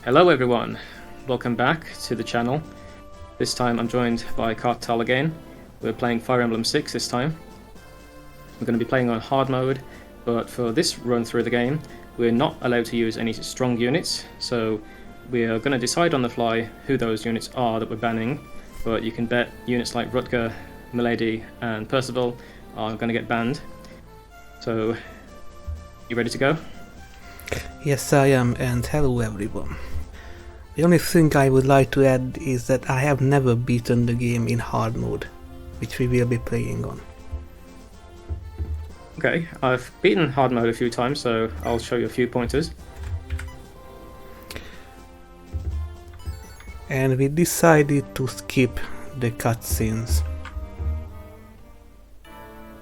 Hello everyone, welcome back to the channel. This time I'm joined by Kartal again. We're playing Fire Emblem 6 this time. We're going to be playing on hard mode, but for this run through the game, we're not allowed to use any strong units, so we are going to decide on the fly who those units are that we're banning, but you can bet units like Rutger, Milady and Percival are going to get banned. So, you ready to go? Yes, I am, and hello everyone. The only thing I would like to add is that I have never beaten the game in hard mode, which we will be playing on. Okay, I've beaten hard mode a few times, so I'll show you a few pointers. And we decided to skip the cutscenes,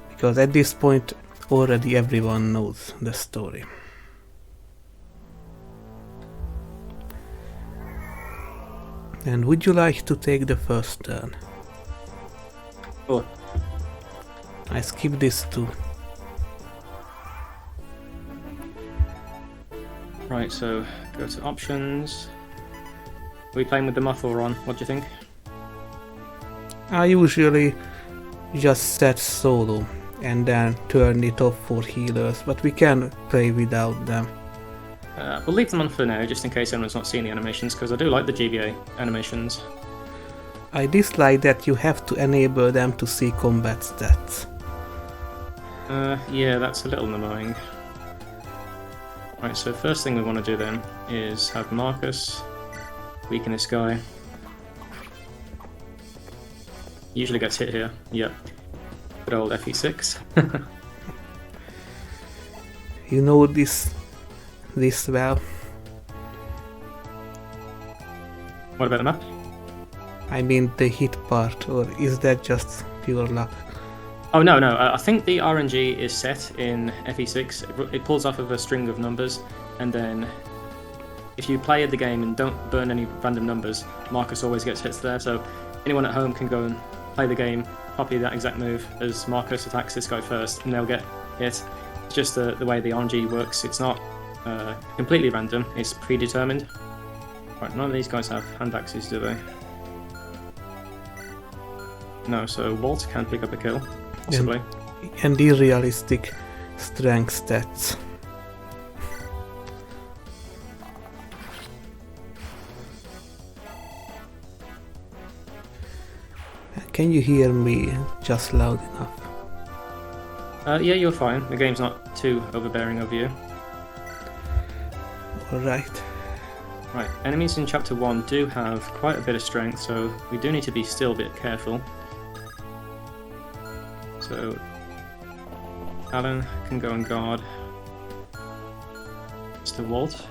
because at this point already everyone knows the story. And would you like to take the first turn? Oh, I skip this too. right, so go to options. Are we playing with the muff or on? What do you think? I usually just set solo and then turn it off for healers, but we can play without them. We'll leave them on for now, just in case anyone's not seen the animations, because I do like the GBA animations. I dislike that you have to enable them to see combat stats. Yeah, that's a little annoying. Right, so first thing we want to do then is have Marcus weaken this guy. Usually gets hit here, yep. Good old FE6. You know this well. What about the map? I mean the hit part, or is that just pure luck? Oh no, I think the RNG is set in FE6. It pulls off of a string of numbers, and then if you play the game and don't burn any random numbers, Marcus always gets hits there, so anyone at home can go and play the game, copy that exact move as Marcus attacks this guy first, and they'll get hit. It's just the way the RNG works. It's not completely random, it's predetermined. Right, none of these guys have hand axes, do they? No, so Walt can pick up a kill, possibly. And unrealistic strength stats. Can you hear me just loud enough? Yeah, you're fine. The game's not too overbearing of you. Alright. Right, enemies in Chapter 1 do have quite a bit of strength, so we do need to be still a bit careful. So, Alan can go and guard Mr. Walt.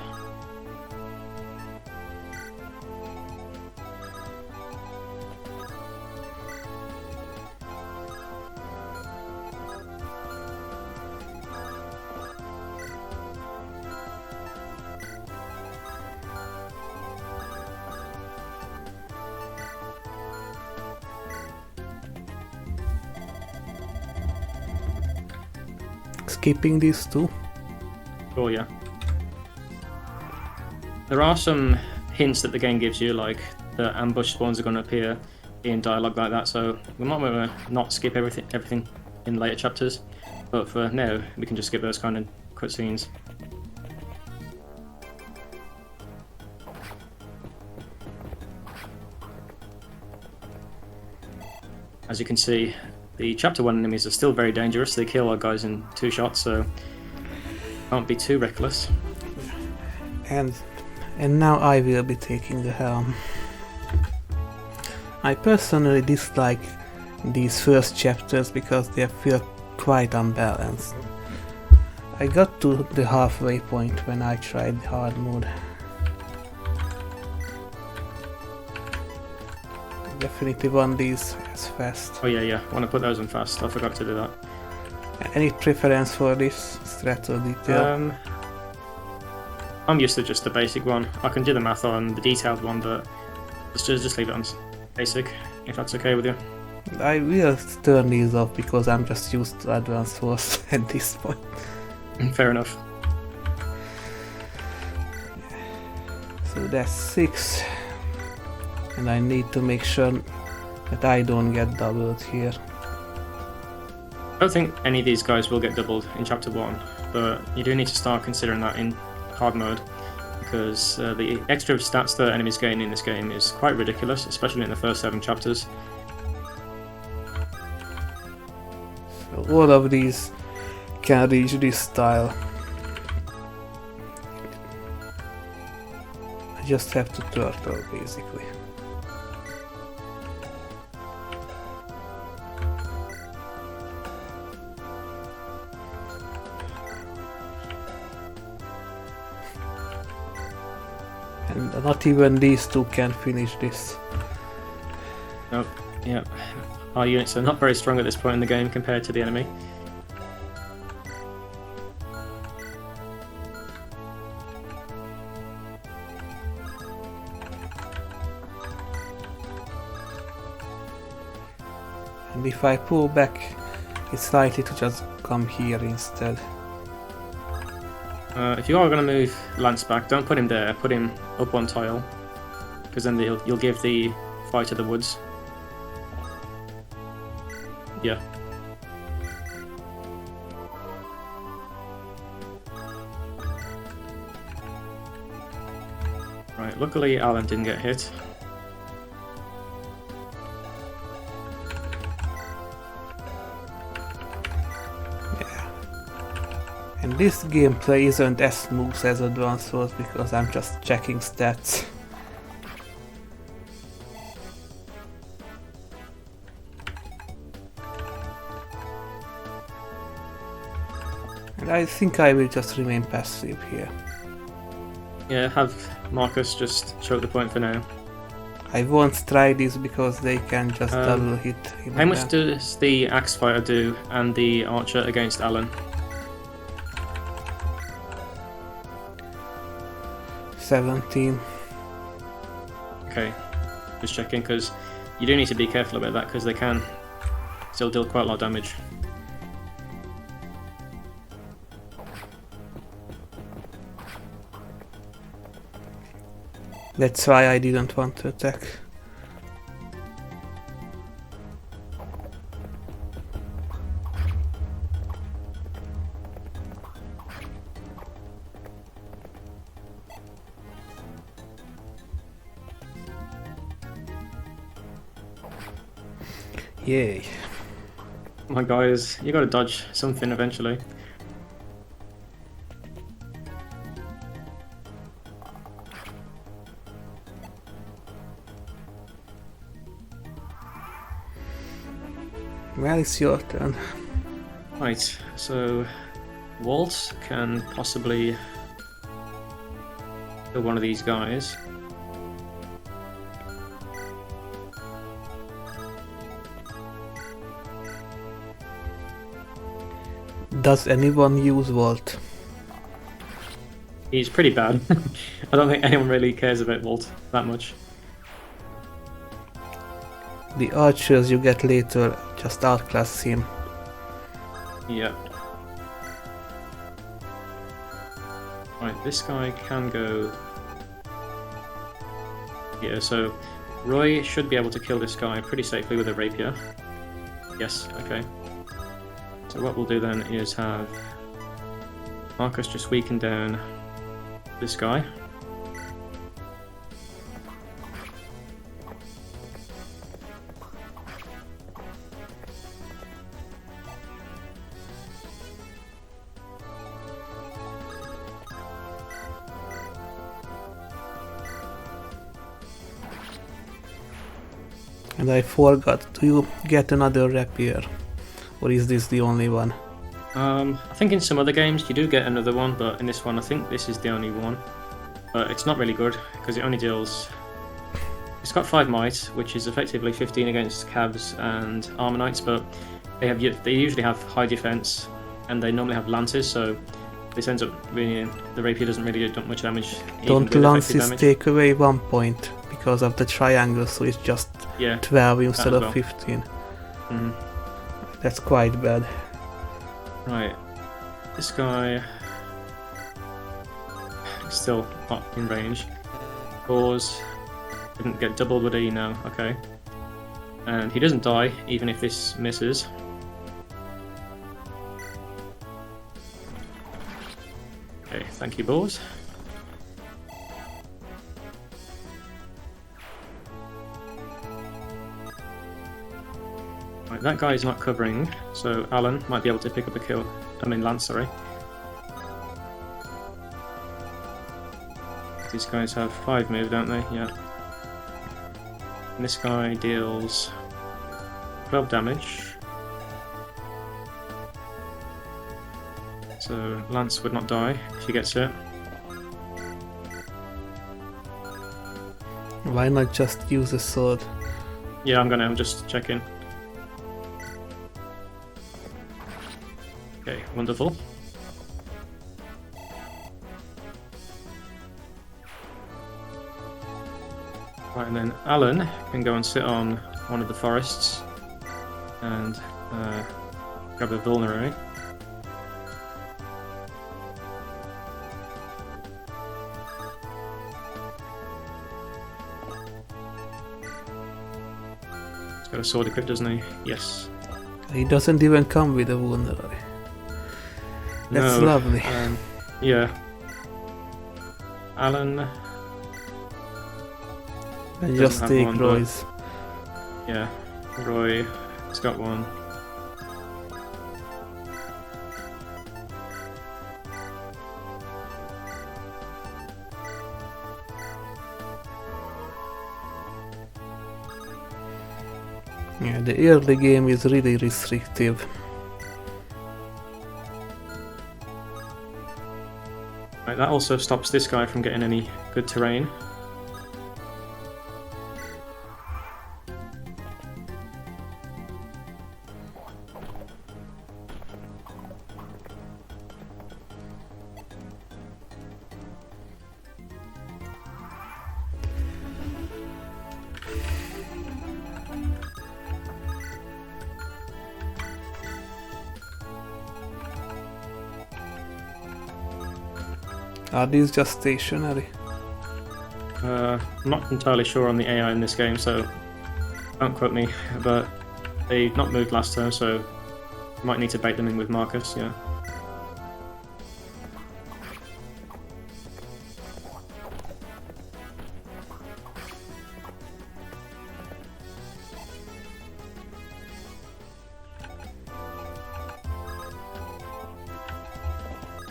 Skipping these two. Oh yeah. There are some hints that the game gives you, like the ambush spawns are going to appear in dialogue like that, so we might want to not skip everything in later chapters, but for now we can just skip those kind of cutscenes. As you can see, the Chapter 1 enemies are still very dangerous. They kill our guys in 2 shots, so can't be too reckless. And now I will be taking the helm. I personally dislike these first chapters because they feel quite unbalanced. I got to the halfway point when I tried hard mode. Definitely want these as fast. Oh yeah, want to put those on fast. I forgot to do that. Any preference for this strat or detail? I'm used to just the basic one. I can do the math on the detailed one, but just leave it on basic, if that's okay with you. I will turn these off because I'm just used to advanced force at this point. Fair enough. So that's 6. And I need to make sure that I don't get doubled here. I don't think any of these guys will get doubled in Chapter 1, but you do need to start considering that in hard mode, because the extra stats that enemies gain in this game is quite ridiculous, especially in the first 7 chapters. So all of these can reach this style. I just have to turtle, basically. And not even these two can finish this. Nope, yeah. Our units are not very strong at this point in the game compared to the enemy. And if I pull back, it's likely to just come here instead. If you are going to move Lance back, don't put him there, put him up one tile, because then you'll give the fight to the woods. Yeah. Right, luckily Alan didn't get hit. And this gameplay isn't as smooth as Advance Wars because I'm just checking stats. And I think I will just remain passive here. Yeah, have Marcus just choke the point for now. I won't try this because they can just double hit him. How much does the Axe Fighter do and the Archer against Alan? 17. Okay, just checking, because you do need to be careful about that, because they can still deal quite a lot of damage. That's why I didn't want to attack. Yay. My guys, you gotta dodge something eventually. Well, it's your turn. Right, so Walt can possibly kill one of these guys. Does anyone use Vault? He's pretty bad. I don't think anyone really cares about Walt that much. The archers you get later just outclass him. Yeah. Right, this guy can go... Yeah, so Roy should be able to kill this guy pretty safely with a rapier. Yes, okay. So what we'll do then is have Marcus just weaken down this guy. And I forgot, do you get another rapier? Or is this the only one? I think in some other games you do get another one, but in this one I think this is the only one. But it's not really good, because it only deals... It's got 5 might, which is effectively 15 against Cavs and Armor Knights, but they usually have high defense, and they normally have lances, so this ends up being... The rapier doesn't really do much damage. Don't lances take away 1 point because of the triangle, so it's just 12 instead of 15. Mm-hmm. That's quite bad. Right, this guy is still not in range. Pause. Didn't get doubled, would he? No. Okay. And he doesn't die, even if this misses. Okay, thank you, Bores. Right, that guy is not covering, so Alan might be able to pick up a kill. I mean, Lance, sorry. These guys have 5 move, don't they? Yeah. And this guy deals 12 damage. So Lance would not die if he gets it. Why not just use a sword? Yeah, I'm just checking. Okay, wonderful. Right, and then Alan can go and sit on one of the forests and grab a vulnerary. He's got a sword equipped, doesn't he? Yes. He doesn't even come with a vulnerary. That's No, lovely. Yeah. Alan. And doesn't just have take one, Roy's. Yeah, Roy has got one. Yeah, the early game is really restrictive. Right, that also stops this guy from getting any good terrain. Are these just stationary? I'm not entirely sure on the AI in this game, so don't quote me, but they not moved last turn, so might need to bait them in with Marcus, yeah.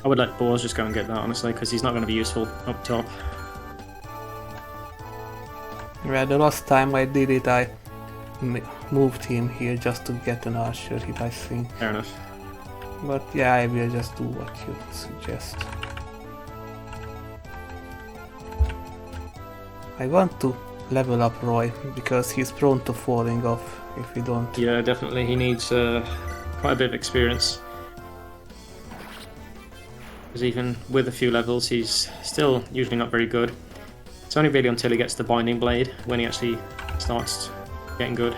I would let Boars just go and get that, honestly, because he's not going to be useful up top. Yeah, the last time I did it, I moved him here just to get an archer hit, I think. Fair enough. But yeah, I will just do what you suggest. I want to level up Roy, because he's prone to falling off if we don't. Yeah, definitely. He needs quite a bit of experience. Because even with a few levels, he's still usually not very good. It's only really until he gets the Binding Blade when he actually starts getting good.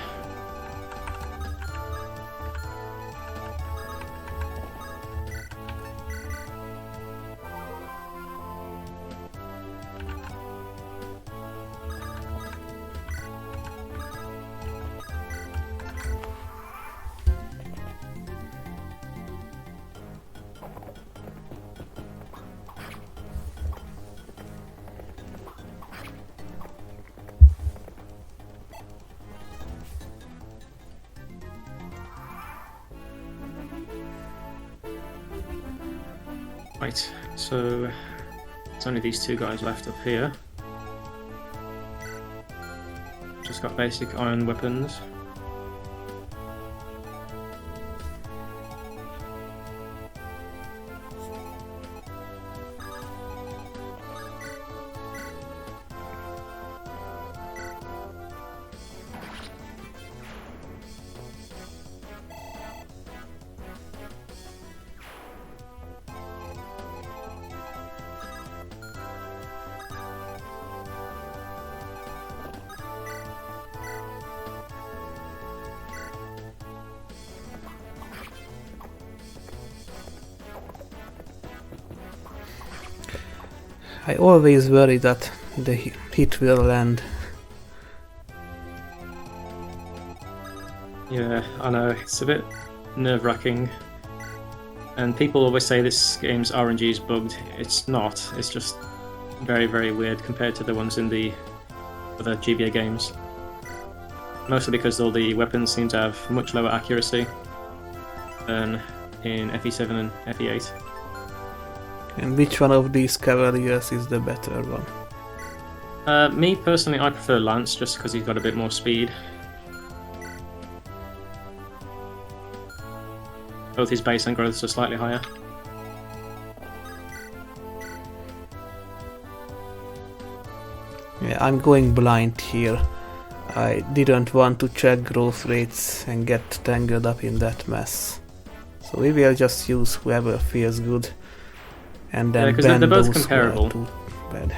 Right, so it's only these two guys left up here. Just got basic iron weapons. I always worry that the hit will land. Yeah, I know, it's a bit nerve-wracking. And people always say this game's RNG is bugged. It's not, it's just very, very weird compared to the ones in the other GBA games. Mostly because all the weapons seem to have much lower accuracy than in FE7 and FE8. And which one of these cavaliers is the better one? Me personally, I prefer Lance just because he's got a bit more speed. Both his base and growths are slightly higher. Yeah, I'm going blind here. I didn't want to check growth rates and get tangled up in that mess. So we will just use whoever feels good. And then because ban they're both those who are comparable. too bad.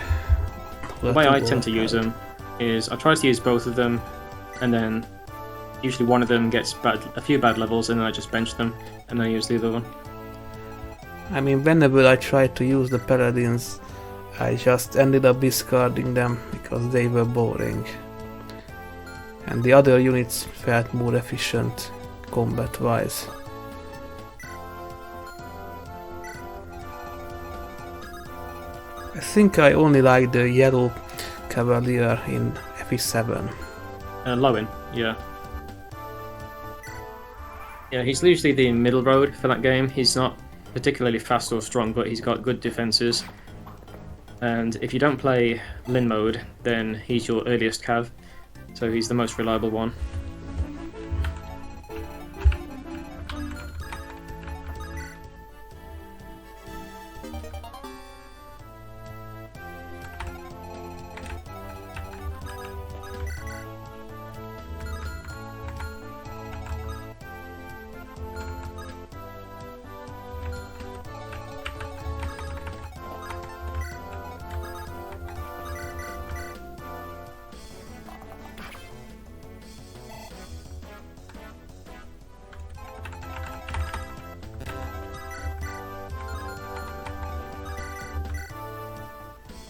The way I tend to use them is I try to use both of them, and then usually one of them gets a few bad levels, and then I just bench them, and then I use the other one. I mean, whenever I tried to use the paladins, I just ended up discarding them because they were boring. And the other units felt more efficient combat-wise. I think I only like the yellow cavalier in FE7. Lowen, yeah. Yeah, he's usually the middle road for that game. He's not particularly fast or strong, but he's got good defenses. And if you don't play Lin mode, then he's your earliest cav, so he's the most reliable one.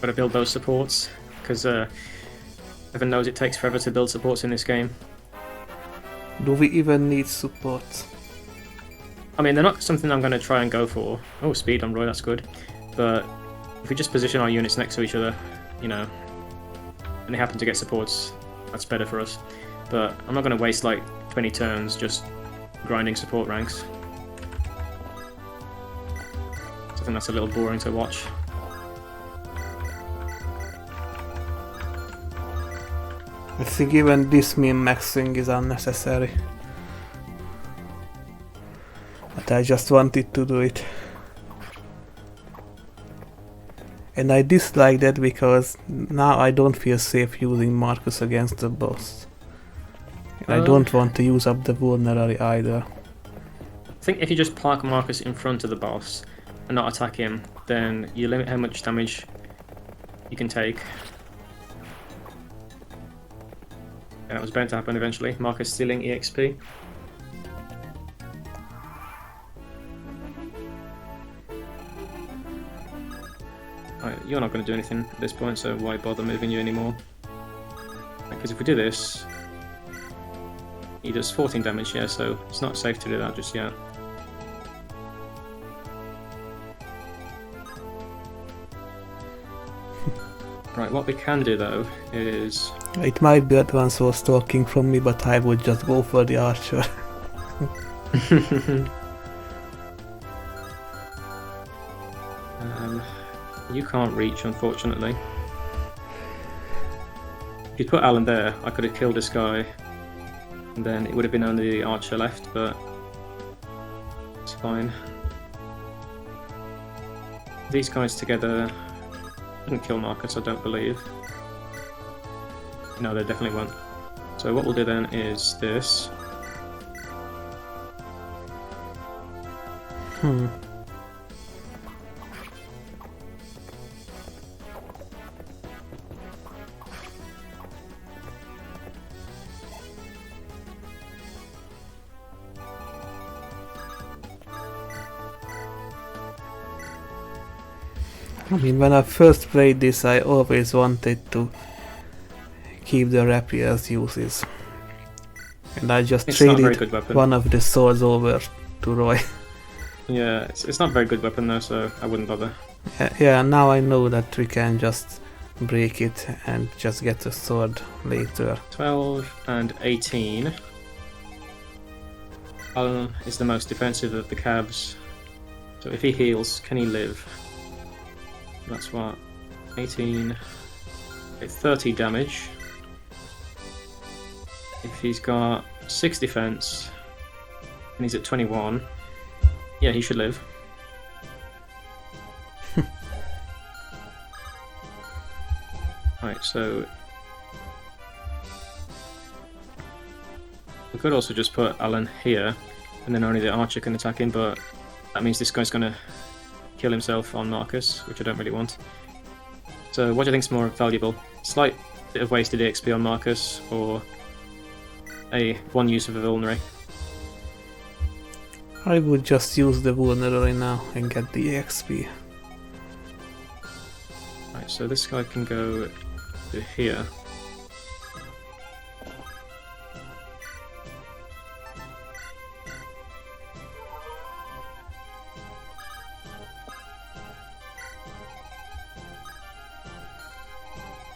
Gotta build those supports, because everyone knows it takes forever to build supports in this game. Do we even need support? I mean, they're not something I'm going to try and go for. Oh, speed on Roy, that's good. But if we just position our units next to each other, you know, and they happen to get supports, that's better for us. But I'm not going to waste like 20 turns just grinding support ranks. I think that's a little boring to watch. I think even this min-maxing is unnecessary. But I just wanted to do it. And I dislike that because now I don't feel safe using Marcus against the boss. And I don't want to use up the vulnerary either. I think if you just park Marcus in front of the boss and not attack him, then you limit how much damage you can take. And that was bound to happen eventually. Marcus stealing EXP. Right, you're not going to do anything at this point, so why bother moving you anymore? Because if we do this, he does 14 damage, yeah, so it's not safe to do that just yet. Right, what we can do though is... It might be that one was talking from me, but I would just go for the archer. You can't reach, unfortunately. If you'd put Alan there, I could have killed this guy, and then it would have been only the archer left, but it's fine. These guys together wouldn't kill Marcus, I don't believe. No, they definitely won't. So what we'll do then is this. I mean, when I first played this, I always wanted to keep the rapier's uses. And I just It's not a very traded good weapon. one of the swords over to Roy. Yeah, it's not a very good weapon though, so I wouldn't bother. Yeah, now I know that we can just break it and just get a sword later. 12 and 18. Alan is the most defensive of the cabs. So if he heals, can he live? That's what? 18. Okay, 30 damage. If he's got 6 defense and he's at 21, yeah, he should live. Right, so we could also just put Alan here, and then only the archer can attack him, but that means this guy's gonna kill himself on Marcus, which I don't really want. So what do you think's more valuable? Slight bit of wasted XP on Marcus, or one use of a vulnerary? I would just use the vulnerary now and get the XP. Right, so this guy can go to here.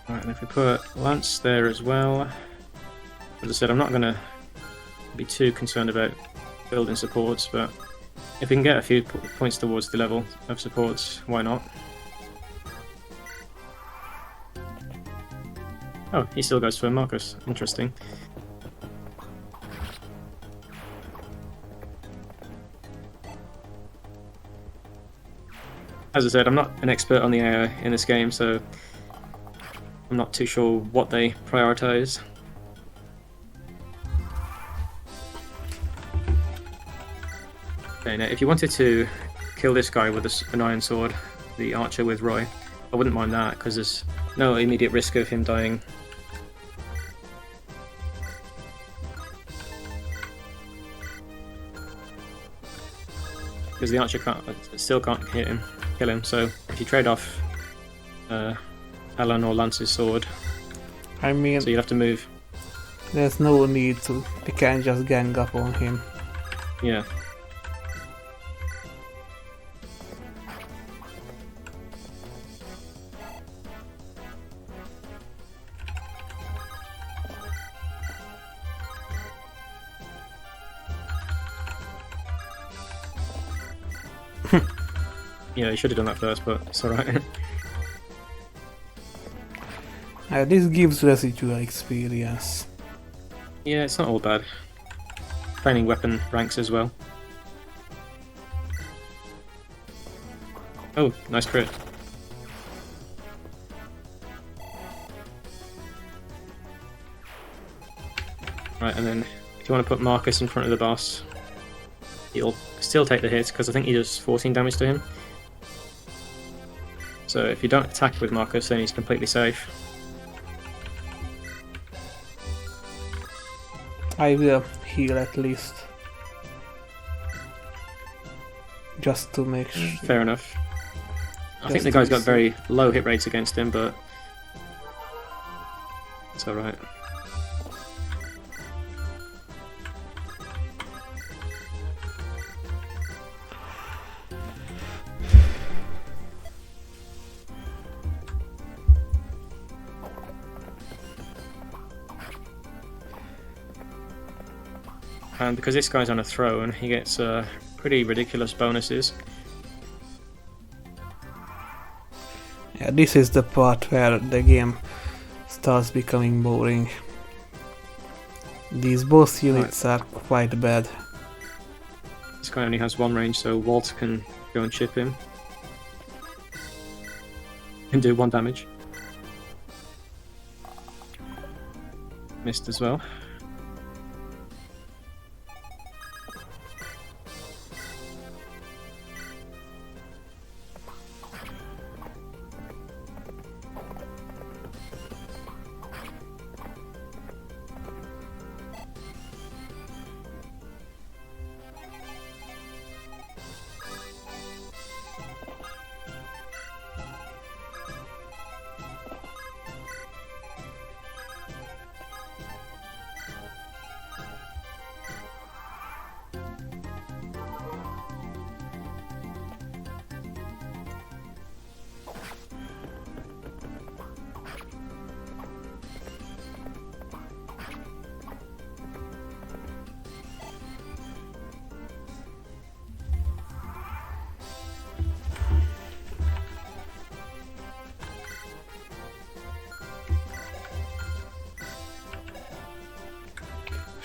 Right, and if we put Lance there as well, as I said, I'm not going to be too concerned about building supports, but if we can get a few points towards the level of supports, why not? Oh, he still goes for Marcus. Interesting. As I said, I'm not an expert on the AI in this game, so I'm not too sure what they prioritize. Okay, now if you wanted to kill this guy with an iron sword, the archer with Roy, I wouldn't mind that, because there's no immediate risk of him dying. Because the archer still can't kill him, so if you trade off Alan or Lance's sword, I mean, so you'd have to move. there's no need to. We can just gang up on him. Yeah. Yeah, you should have done that first, but it's alright. This gives residual experience. Yeah, it's not all bad. Training weapon ranks as well. Oh, nice crit. Right, and then if you want to put Marcus in front of the boss, he'll still take the hit, because I think he does 14 damage to him. So if you don't attack with Marcus, then he's completely safe. I will heal at least. Just to make sure. Fair enough. I think Just the guy's to got very low hit rates against him, but it's alright. And because this guy's on a throne, he gets pretty ridiculous bonuses. Yeah, this is the part where the game starts becoming boring. These boss units are quite bad. This guy only has one range, so Walt can go and chip him. And do 1 damage. Missed as well.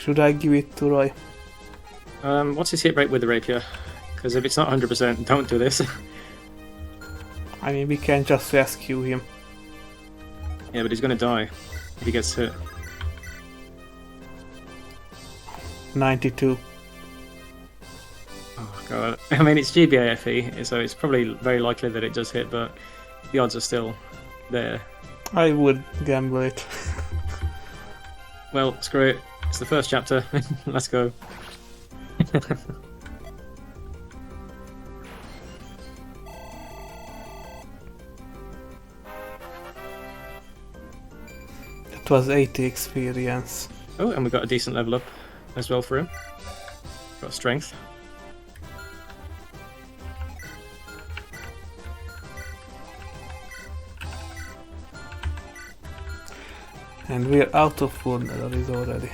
Should I give it to Roy? What's his hit rate with the rapier? Because if it's not 100%, don't do this. I mean, we can just rescue him. Yeah, but he's gonna die if he gets hit. 92. Oh god. I mean, it's GBAFE, so it's probably very likely that it does hit, but the odds are still there. I would gamble it. Well, screw it. It's the first chapter. Let's go. It was 80 experience. Oh, and we got a decent level up as well for him. Got strength. And we're out of vulneraries already.